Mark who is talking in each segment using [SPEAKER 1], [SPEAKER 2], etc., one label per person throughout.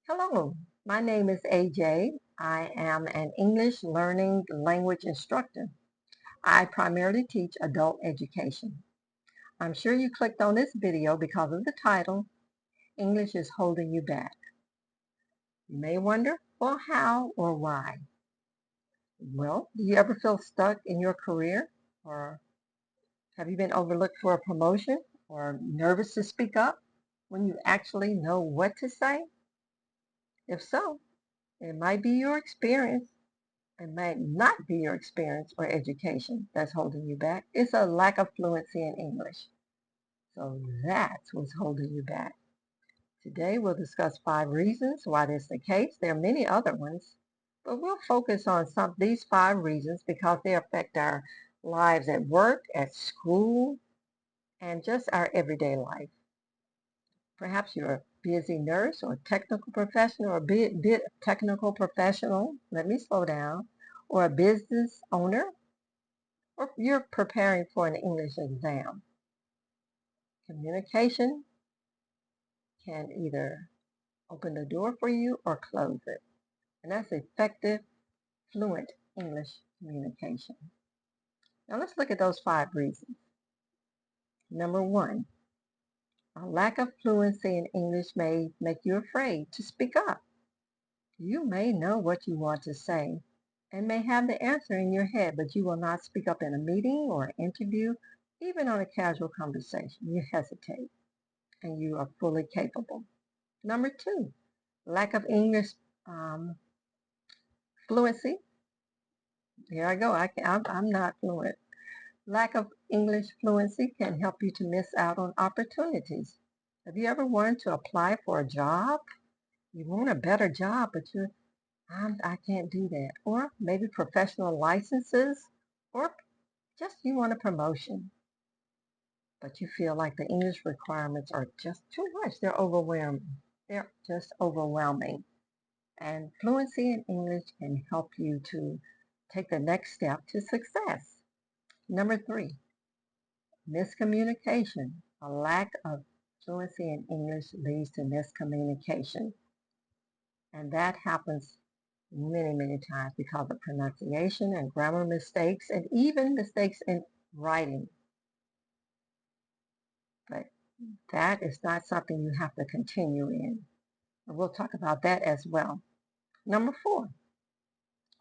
[SPEAKER 1] Hello, my name is AJ. I am an English learning language instructor. I primarily teach adult education. I'm sure you clicked on this video because of the title, English is Holding You Back. You may wonder, well, how or why? Well, do you ever feel stuck in your career? Or have you been overlooked for a promotion? Or nervous to speak up when you actually know what to say? If so, it might be your experience. It might not be your experience or education that's holding you back. It's a lack of fluency in English. So that's what's holding you back. Today we'll discuss 5 reasons why this is the case. There are many other ones, but we'll focus on these 5 reasons because they affect our lives at work, at school, and just our everyday life. Perhaps you're a busy nurse or technical professional or technical professional. Let me slow down. Or a business owner, or you're preparing for an English exam. Communication can either open the door for you or close it. And that's effective, fluent English communication. Now let's look at those 5 reasons. Number 1, a lack of fluency in English may make you afraid to speak up. You may know what you want to say and may have the answer in your head, but you will not speak up in a meeting or an interview, even on a casual conversation. You hesitate. And you are fully capable. Number 2, lack of English fluency. Here I go. I'm not fluent. Lack of English fluency can help you to miss out on opportunities. Have you ever wanted to apply for a job? You want a better job, but I can't do that. Or maybe professional licenses, or just you want a promotion, but you feel like the English requirements are just too much. They're overwhelming. They're just overwhelming. And fluency in English can help you to take the next step to success. Number 3, miscommunication. A lack of fluency in English leads to miscommunication. And that happens many, many times because of pronunciation and grammar mistakes and even mistakes in writing. But that is not something you have to continue in. And we'll talk about that as well. Number 4,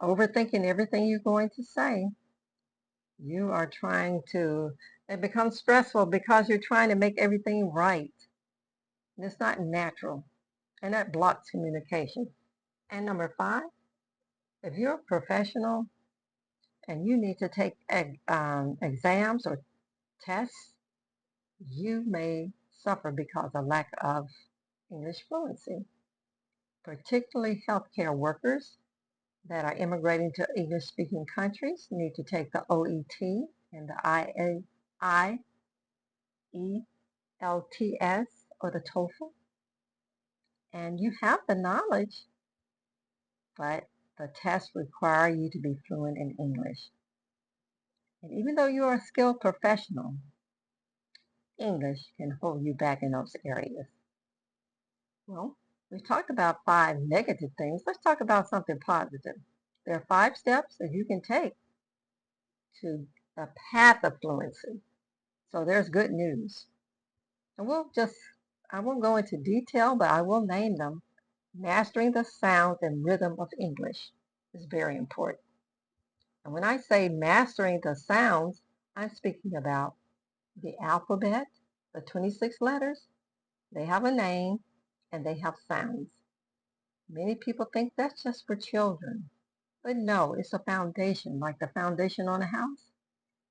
[SPEAKER 1] overthinking everything you're going to say. You are it becomes stressful because you're trying to make everything right. And it's not natural. And that blocks communication. And number 5, if you're a professional and you need to take exams or tests, you may suffer because of lack of English fluency. Particularly healthcare workers that are immigrating to English-speaking countries need to take the OET and the IELTS or the TOEFL. And you have the knowledge, but the tests require you to be fluent in English. And even though you are a skilled professional, English can hold you back in those areas. Well, we've talked about 5 negative things. Let's talk about something positive. There are 5 steps that you can take to the path of fluency. So there's good news. And I won't go into detail, but I will name them. Mastering the sounds and rhythm of English is very important. And when I say mastering the sounds, I'm speaking about the alphabet, the 26 letters. They have a name and they have sounds. Many people think that's just for children. But no, it's a foundation, like the foundation on a house.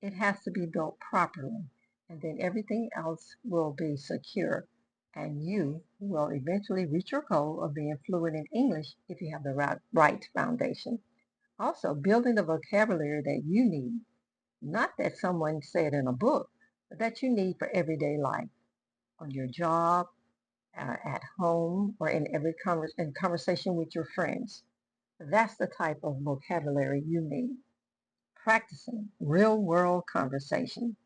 [SPEAKER 1] It has to be built properly, and then everything else will be secure, and you will eventually reach your goal of being fluent in English if you have the right foundation. Also, building the vocabulary that you need, not that someone said in a book, but that you need for everyday life, on your job, at home, or in every conversation with your friends. That's the type of vocabulary you need. Practicing real-world conversation,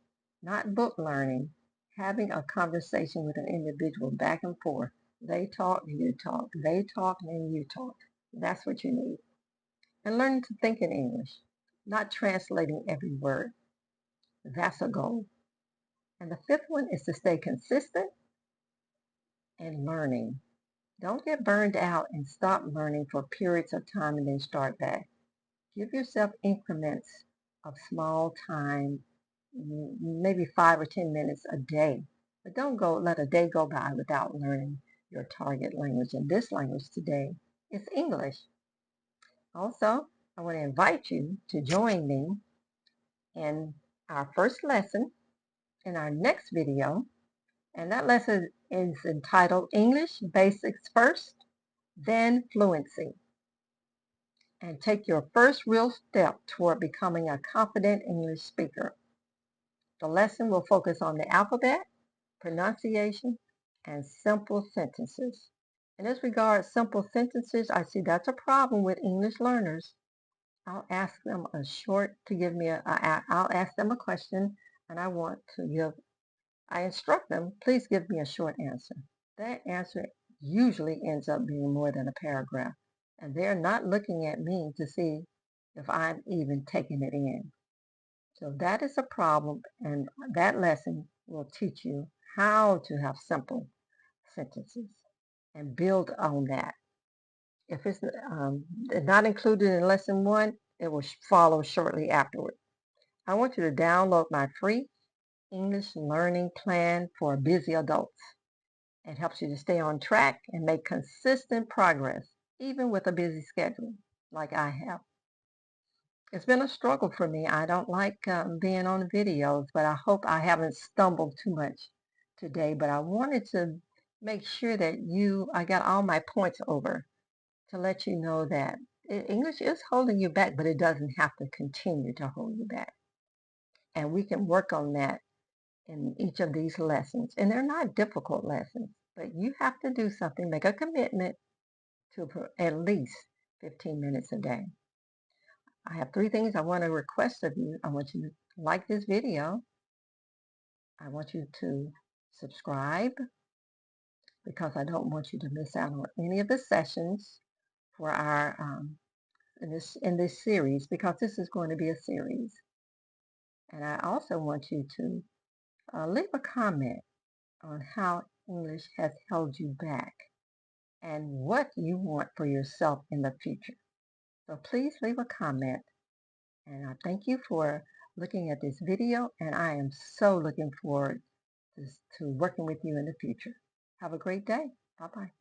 [SPEAKER 1] not book learning, having a conversation with an individual back and forth They talk, you talk. They talk, and you talk. That's what you need. And learn to think in English, not translating every word. That's a goal. And the fifth one is to stay consistent and learning. Don't get burned out and stop learning for periods of time and then start back. Give yourself increments of small time, maybe 5 or 10 minutes a day. But don't let a day go by without learning your target language. And this language today is English. Also, I want to invite you to join me in our first lesson in our next video. And that lesson is entitled English Basics First, then Fluency. And take your first real step toward becoming a confident English speaker. The lesson will focus on the alphabet, pronunciation, and simple sentences. And as regards simple sentences, I see that's a problem with English learners. I'll ask them I'll ask them a question, and I instruct them, please give me a short answer. That answer usually ends up being more than a paragraph, and they're not looking at me to see if I'm even taking it in. So that is a problem, and that lesson will teach you how to have simple sentences and build on that. If it's not included in lesson 1, it will follow shortly afterward. I want you to download my free English learning plan for busy adults. It helps you to stay on track and make consistent progress, even with a busy schedule like I have. It's been a struggle for me. I don't like being on videos, but I hope I haven't stumbled too much today. But I wanted to make sure that I got all my points over to let you know that English is holding you back, but it doesn't have to continue to hold you back. And we can work on that in each of these lessons. And they're not difficult lessons, but you have to do something, make a commitment to at least 15 minutes a day. I have 3 things I want to request of you. I want you to like this video. I want you to subscribe because I don't want you to miss out on any of the sessions for our in this series, because this is going to be a series. And I also want you to leave a comment on how English has held you back and what you want for yourself in the future. So please leave a comment. And I thank you for looking at this video, and I am so looking forward to working with you in the future. Have a great day. Bye-bye.